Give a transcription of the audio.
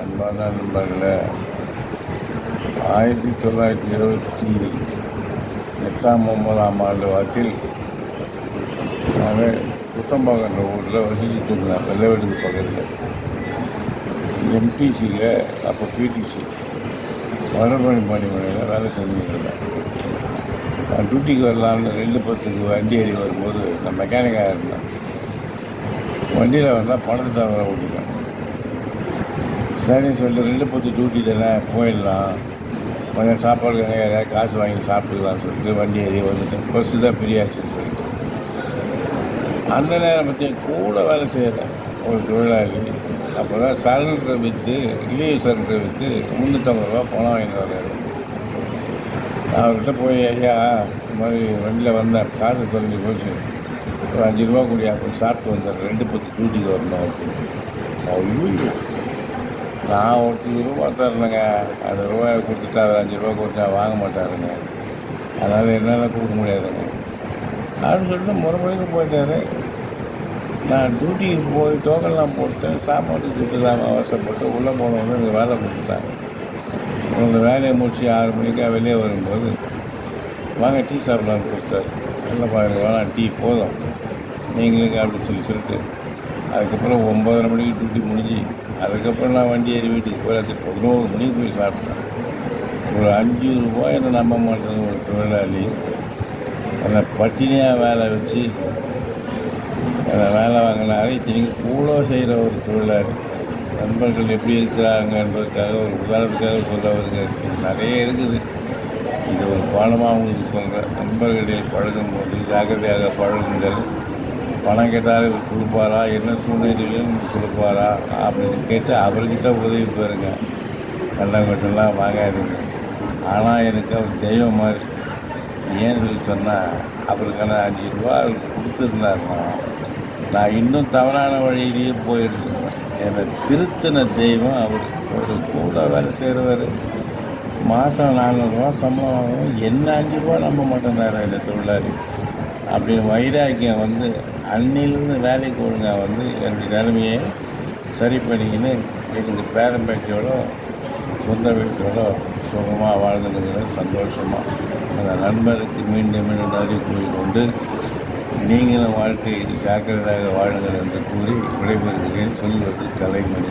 அன்பான நண்பர்களே, 1928 ஆண்டு வாக்கில் நாங்கள் புத்தம்பாக்கன்ற ஊரில் வசிச்சுட்டு இருந்தோம். வெள்ளவெடுக்கு பக்கத்தில் எம்டிசியில், அப்போ பிடிசி வடபழனி பணிமனையில் வேலை செஞ்சுட்டு இருந்தேன். நான் டியூட்டிக்கு வரலான்னு 2:10 வண்டி ஏறி வரும்போது நான் மெக்கானிக்காக இருந்தேன். வண்டியில் வந்தால் பணத்தை தவிர ஓட்டிட்டேன். சரின்னு சொல்லிட்டு 2:10 டியூட்டி தானே போயிடலாம், கொஞ்சம் சாப்பாடு நிறையா காசு வாங்கி சாப்பிட்டுக்கலாம்னு சொல்லிட்டு வண்டி ஏறி வந்துட்டேன். பஸ்ஸு தான் ஃப்ரீயாச்சுன்னு சொல்லிட்டு அந்த நேரம் பற்றி கூட வேலை செய்கிறேன் ஒரு தொழிலாளி. அப்போ தான் சரண்டர் விற்று லீவ் சரண்டர் விற்று 350 ரூபா பணம் வாங்கிட்டு வர்றாரு. அவர்கிட்ட போய், ஐயா இந்த மாதிரி வண்டியில் வந்தேன், காசு குறைஞ்சி போச்சு, ஒரு 5 ரூபா கூடியா போய் சாப்பிட்டு வந்தேன், 2:10 டியூட்டிக்கு வரணும் அப்படின்னு. ஐயோ, நான் ஒருத்தருக்கு ரூபா தரணுங்க, அந்த ரூபாயை கொடுத்துட்டா அவர் 5 ரூபா கொடுத்தா வாங்க மாட்டாருங்க, அதனால் என்னால் கொடுக்க முடியாதுங்க அப்படின்னு சொல்லிட்டு முறைக்கு போயிட்டாரு. நான் டியூட்டிக்கு போய் டோக்கன்லாம் போட்டு சாப்பாட்டுக்கு திட்டலாமல் அவசரப்பட்டு உள்ளே போனவங்க எனக்கு வேலை கொடுத்துட்டாங்க. அந்த வேலையை முடிச்சு 6 மணிக்காக வெளியே வரும்போது, வாங்க டீ சாப்பிடலான்னு கொடுத்தாரு. நல்லா பாருங்க, வேணாம் டீ போதும் நீங்களுக்கு அப்படின்னு சொல்லிட்டு அதுக்கப்புறம் 9:30 மணிக்கு டியூட்டி முடிஞ்சு அதுக்கப்புறம் நான் வண்டி ஏறி வீட்டுக்கு போய் 11 மணிக்கு போய் சாப்பிட்டேன். ஒரு 5 ரூபாய் என்னை நம்ப மாட்டேது ஒரு தொழிலாளி என்னை பட்டினியாக வேலை வச்சு என்னை வேலை வாங்கினாரு. இத்தனைக்கு கூட செய்கிற ஒரு தொழிலாளி. நண்பர்கள் எப்படி இருக்கிறாங்க என்பதற்காக ஒரு உதாரணத்துக்காக சொல்ல வருது, நிறைய இருக்குது. இது ஒரு பாடமாக உங்களுக்கு சொல்கிறேன். நண்பர்களில் பழகும்போது ஜாக்கிரதையாக பழகுங்கள். பணம் கேட்டால் இவர் கொடுப்பாரா, என்ன சூழ்நிலையிலும் கொடுப்பாரா அப்படின்னு கேட்டு அவர்கிட்ட உதவி பெறுங்க. நல்லவங்கட்டெல்லாம் வாங்காதுங்க. ஆனால் எனக்கு அவர் தெய்வம் மாதிரி. ஏன்னு சொல்லி சொன்னால், அவருக்கான 5 ரூபா அவருக்கு கொடுத்துருந்தாருன்னா நான் இன்னும் தவறான வழியிலேயே போயிருக்கேன். என்னை திருத்தின தெய்வம் அவர். ஒரு கூட வேலை செய்கிறவர் மாதம் 400 ரூபா சம்பளம் வாங்கணும், என்ன 5 ரூபா நம்ப மாட்டேன்னாரு இந்த தொழிலாளி அப்படின்னு வைராக்கியம் வந்து அன்னிலிருந்து வேலைக்கு ஒழுங்காக வந்து என்னுடைய நிலைமையை சரி பண்ணிக்கின்னு எனக்கு பேரம்பேட்டியோட சொந்த வீட்டோட சுகமாக வாழ்ந்துங்கிற சந்தோஷமாக அந்த நண்பருக்கு மீண்டும் மீண்டும் நன்றி கூறிக்கொண்டு, நீங்களும் வாழ்க்கையில் ஜாக்கிரதையாக வாழுங்கள் என்று கூறி விடைபெறுகிறேன். சொல்வது கலைமணி.